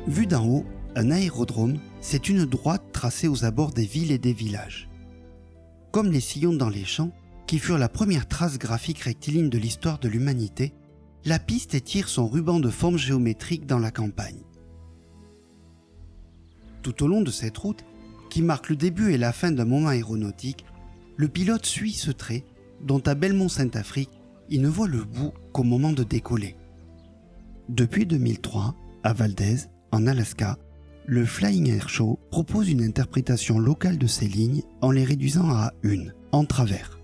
Vu d'en haut, un aérodrome, c'est une droite tracée aux abords des villes et des villages. Comme les sillons dans les champs, qui furent la première trace graphique rectiligne de l'histoire de l'humanité, la piste étire son ruban de forme géométrique dans la campagne. Tout au long de cette route, qui marque le début et la fin d'un moment aéronautique, le pilote suit ce trait dont à Belmont-Saint-Afrique, il ne voit le bout qu'au moment de décoller. Depuis 2003, à Valdez, en Alaska, le Flying Air Show propose une interprétation locale de ces lignes en les réduisant à une, en travers.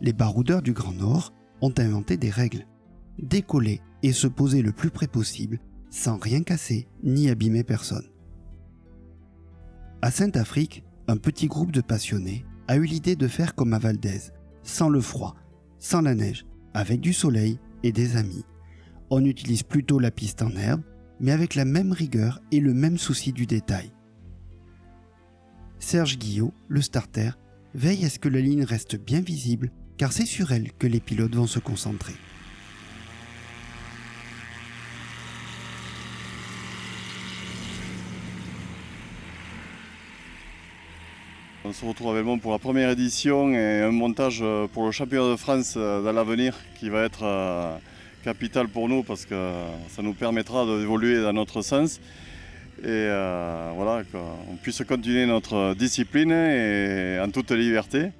Les baroudeurs du Grand Nord ont inventé des règles. Décoller et se poser le plus près possible, sans rien casser ni abîmer personne. À Saint-Afrique, un petit groupe de passionnés a eu l'idée de faire comme à Valdez, sans le froid, sans la neige, avec du soleil et des amis. On utilise plutôt la piste en herbe, mais avec la même rigueur et le même souci du détail. Serge Guillot, le starter, veille à ce que la ligne reste bien visible, car c'est sur elle que les pilotes vont se concentrer. On se retrouve à Belmont pour la première édition et un montage pour le championnat de France dans l'avenir qui va être capital pour nous parce que ça nous permettra d'évoluer dans notre sens et voilà, qu'on puisse continuer notre discipline et en toute liberté.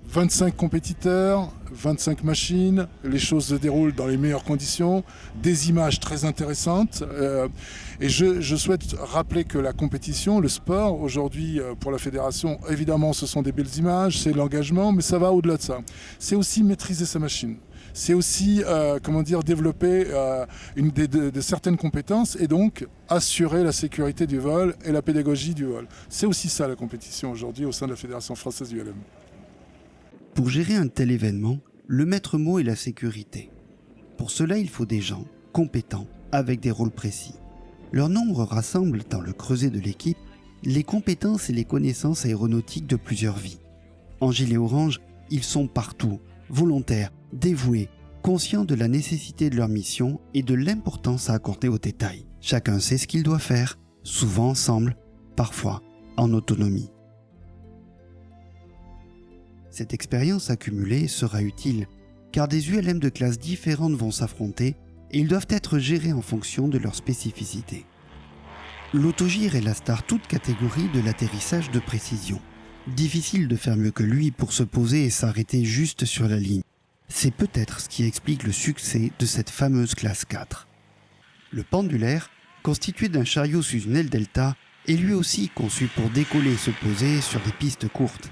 25 compétiteurs, 25 machines, les choses se déroulent dans les meilleures conditions, des images très intéressantes. Et je souhaite rappeler que la compétition, le sport, aujourd'hui pour la fédération, évidemment ce sont des belles images, c'est l'engagement, mais ça va au-delà de ça. C'est aussi maîtriser sa machine. C'est aussi développer de certaines compétences et donc assurer la sécurité du vol et la pédagogie du vol. C'est aussi ça la compétition aujourd'hui au sein de la Fédération française du LM. Pour gérer un tel événement, le maître mot est la sécurité. Pour cela, il faut des gens compétents avec des rôles précis. Leur nombre rassemble dans le creuset de l'équipe les compétences et les connaissances aéronautiques de plusieurs vies. En gilet orange, ils sont partout, volontaires, dévoués, conscients de la nécessité de leur mission et de l'importance à accorder aux détails. Chacun sait ce qu'il doit faire, souvent ensemble, parfois en autonomie. Cette expérience accumulée sera utile, car des ULM de classes différentes vont s'affronter et ils doivent être gérés en fonction de leurs spécificités. L'autogire est la star toute catégorie de l'atterrissage de précision. Difficile de faire mieux que lui pour se poser et s'arrêter juste sur la ligne. C'est peut-être ce qui explique le succès de cette fameuse classe 4. Le pendulaire, constitué d'un chariot sous une aile delta, est lui aussi conçu pour décoller et se poser sur des pistes courtes.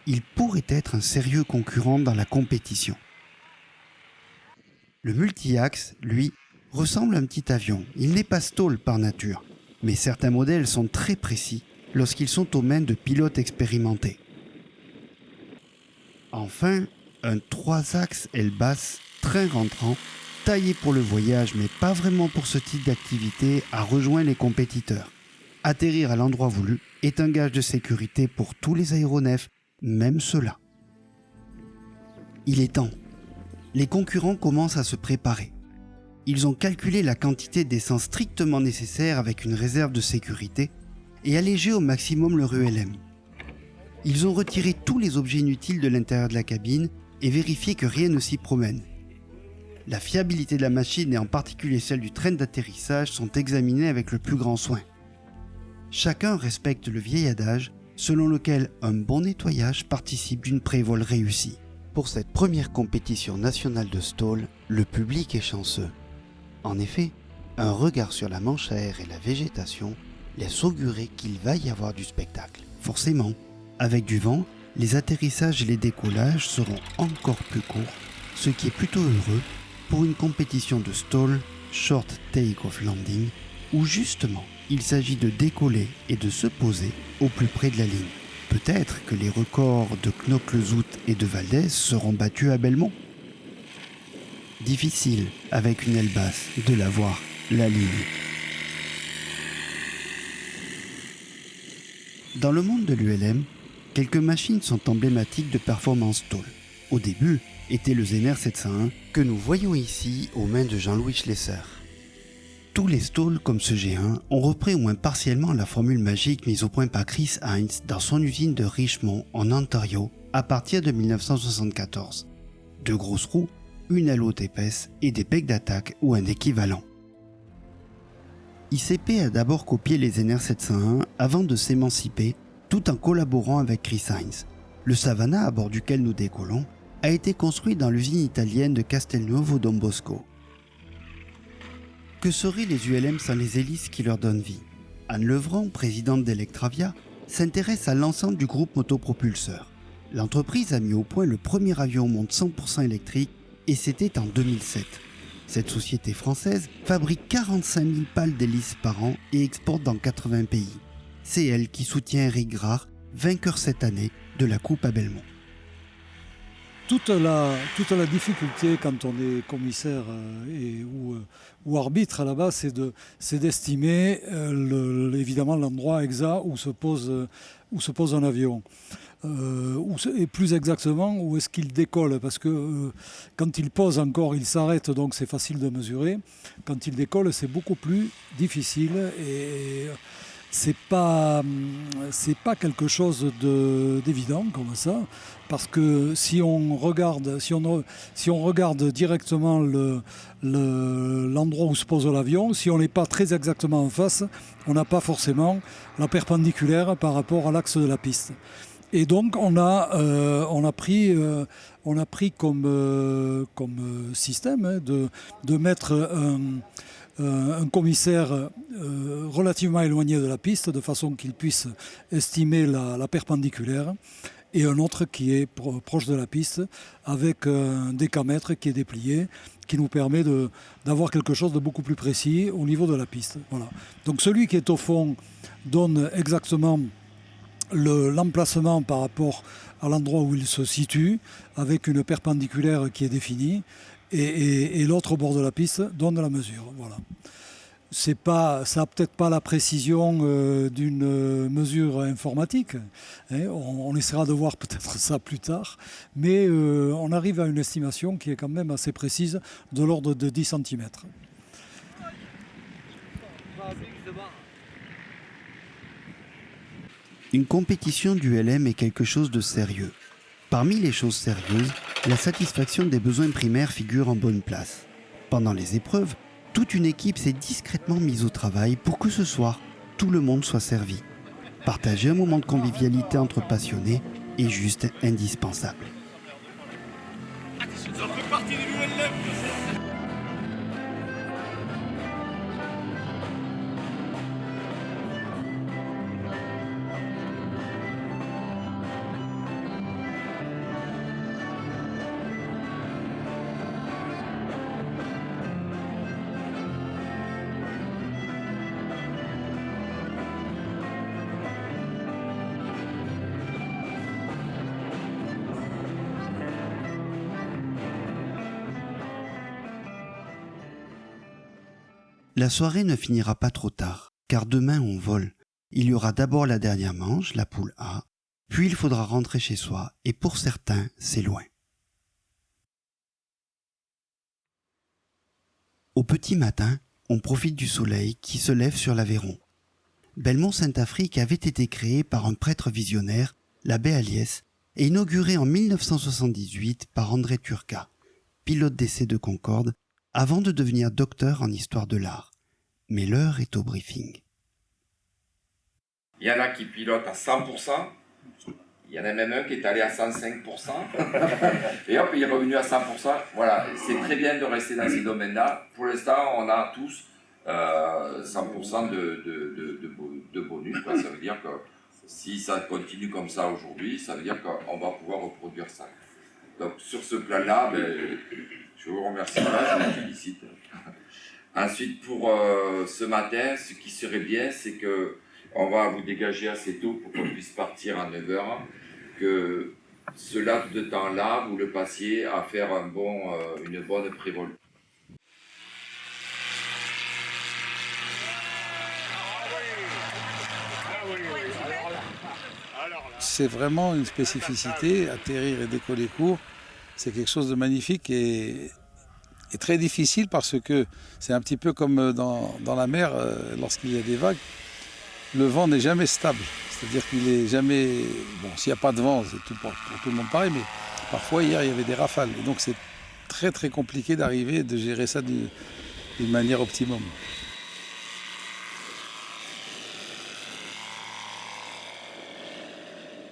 Il pourrait être un sérieux concurrent dans la compétition. Le multi-axe, lui, ressemble à un petit avion. Il n'est pas stall par nature, mais certains modèles sont très précis lorsqu'ils sont aux mains de pilotes expérimentés. Enfin, un 3-axes aile basse, train rentrant, taillé pour le voyage mais pas vraiment pour ce type d'activité, a rejoint les compétiteurs. Atterrir à l'endroit voulu est un gage de sécurité pour tous les aéronefs, même ceux-là. Il est temps. Les concurrents commencent à se préparer. Ils ont calculé la quantité d'essence strictement nécessaire avec une réserve de sécurité et allégé au maximum leur ULM. Ils ont retiré tous les objets inutiles de l'intérieur de la cabine et vérifié que rien ne s'y promène. La fiabilité de la machine et en particulier celle du train d'atterrissage sont examinées avec le plus grand soin. Chacun respecte le vieil adage selon lequel un bon nettoyage participe d'une pré-vol réussie. Pour cette première compétition nationale de stall, le public est chanceux. En effet, un regard sur la manche à air et la végétation laisse augurer qu'il va y avoir du spectacle. Forcément, avec du vent, les atterrissages et les décollages seront encore plus courts, ce qui est plutôt heureux pour une compétition de stall, short take-off landing, où justement il s'agit de décoller et de se poser au plus près de la ligne. Peut-être que les records de Knokke-le-Zout et de Valdez seront battus à Belmont. Difficile, avec une aile basse, de la voir, la ligne. Dans le monde de l'ULM, quelques machines sont emblématiques de performance stall. Au début, était le Zener 701 que nous voyons ici aux mains de Jean-Louis Schlesser. Tous les stalls comme ce G1 ont repris au moins partiellement la formule magique mise au point par Chris Heinz dans son usine de Richmond en Ontario à partir de 1974. 2 grosses roues, une aile haute épaisse et des pecs d'attaque ou un équivalent. ICP a d'abord copié les NR701 avant de s'émanciper tout en collaborant avec Chris Heinz. Le Savannah à bord duquel nous décollons a été construit dans l'usine italienne de Castelnuovo Don Bosco. Que seraient les ULM sans les hélices qui leur donnent vie? Anne Levran, présidente d'Electravia, s'intéresse à l'ensemble du groupe motopropulseur. L'entreprise a mis au point le premier avion au monde 100% électrique et c'était en 2007. Cette société française fabrique 45 000 pales d'hélices par an et exporte dans 80 pays. C'est elle qui soutient Eric Grard, vainqueur cette année de la Coupe à Belmont. Toute la difficulté quand on est commissaire ou arbitre là-bas, c'est d'estimer évidemment l'endroit exact où se pose un avion. Et plus exactement, où est-ce qu'il décolle? Parce que quand il pose encore, il s'arrête, donc c'est facile de mesurer. Quand il décolle, c'est beaucoup plus difficile et c'est pas quelque chose d'évident comme ça, parce que si on regarde directement l'endroit où se pose l'avion, si on n'est pas très exactement en face, on n'a pas forcément la perpendiculaire par rapport à l'axe de la piste. Et donc on a pris comme système de mettre un commissaire relativement éloigné de la piste de façon qu'il puisse estimer la perpendiculaire et un autre qui est proche de la piste avec un décamètre qui est déplié qui nous permet d'avoir quelque chose de beaucoup plus précis au niveau de la piste. Voilà. Donc celui qui est au fond donne exactement l'emplacement par rapport à l'endroit où il se situe avec une perpendiculaire qui est définie et l'autre au bord de la piste donne la mesure. Voilà. Ça n'a peut-être pas la précision d'une mesure informatique. On essaiera de voir peut-être ça plus tard. Mais on arrive à une estimation qui est quand même assez précise, de l'ordre de 10 cm. Une compétition d'ULM est quelque chose de sérieux. Parmi les choses sérieuses, la satisfaction des besoins primaires figure en bonne place. Pendant les épreuves, toute une équipe s'est discrètement mise au travail pour que ce soir, tout le monde soit servi. Partager un moment de convivialité entre passionnés est juste indispensable. Ça fait partie de l'ULM. La soirée ne finira pas trop tard, car demain on vole. Il y aura d'abord la dernière manche, la poule A, puis il faudra rentrer chez soi, et pour certains, c'est loin. Au petit matin, on profite du soleil qui se lève sur l'Aveyron. Belmont-Saint-Afrique avait été créé par un prêtre visionnaire, l'abbé Aliès, et inauguré en 1978 par André Turca, pilote d'essai de Concorde, avant de devenir docteur en histoire de l'art. Mais l'heure est au briefing. Il y en a qui pilotent à 100%, il y en a même un qui est allé à 105%, et hop, il est revenu à 100%. Voilà, c'est très bien de rester dans ces domaines-là. Pour l'instant, on a tous 100% de bonus, quoi. Ça veut dire que si ça continue comme ça aujourd'hui, ça veut dire qu'on va pouvoir reproduire ça. Donc sur ce plan-là, je vous remercie, je vous félicite. Ensuite, pour ce matin, ce qui serait bien, c'est qu'on va vous dégager assez tôt pour qu'on puisse partir à 9h, que ce laps de temps-là, vous le passiez à faire une bonne prévol. C'est vraiment une spécificité, atterrir et décoller court, c'est quelque chose de magnifique et est très difficile parce que c'est un petit peu comme dans la mer, lorsqu'il y a des vagues, le vent n'est jamais stable. C'est-à-dire qu'il n'est jamais... Bon, s'il n'y a pas de vent, c'est tout pour tout le monde pareil, mais parfois hier, il y avait des rafales. Et donc c'est très très compliqué d'arriver, de gérer ça d'une manière optimum.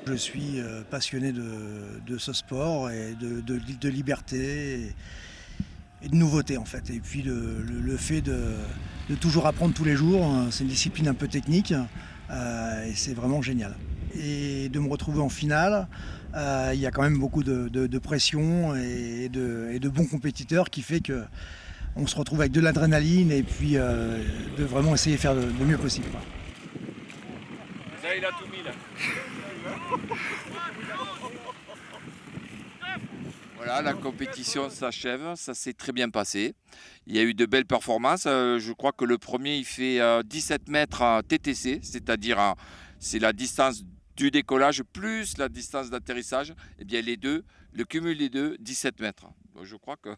Je suis passionné de ce sport et de liberté et de nouveauté en fait. Et puis le fait de toujours apprendre tous les jours, c'est une discipline un peu technique et c'est vraiment génial. Et de me retrouver en finale, il y a quand même beaucoup de pression et de bons compétiteurs qui fait qu'on se retrouve avec de l'adrénaline et puis de vraiment essayer de faire le mieux possible, quoi. Ça, il a tout mis là. Voilà, la compétition s'achève, ça s'est très bien passé. Il y a eu de belles performances. Je crois que le premier, il fait 17 mètres en TTC, c'est-à-dire c'est la distance du décollage plus la distance d'atterrissage. Eh bien, les deux, le cumul des deux, 17 mètres. Donc, je crois que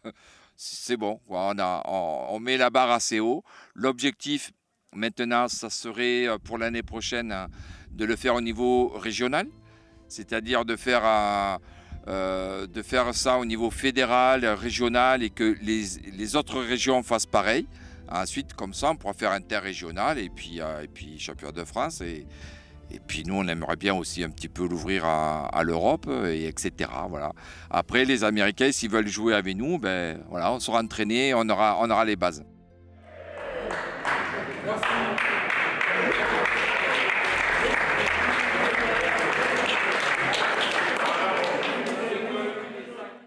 c'est bon. On met la barre assez haut. L'objectif, maintenant, ça serait pour l'année prochaine de le faire au niveau régional, c'est-à-dire de faire ça au niveau fédéral, régional et que les autres régions fassent pareil. Ensuite, comme ça, on pourra faire interrégional et puis championnat de France. Et puis nous, on aimerait bien aussi un petit peu l'ouvrir à l'Europe, etc. Voilà. Après, les Américains, s'ils veulent jouer avec nous, ben, voilà, on sera entraînés, on aura les bases.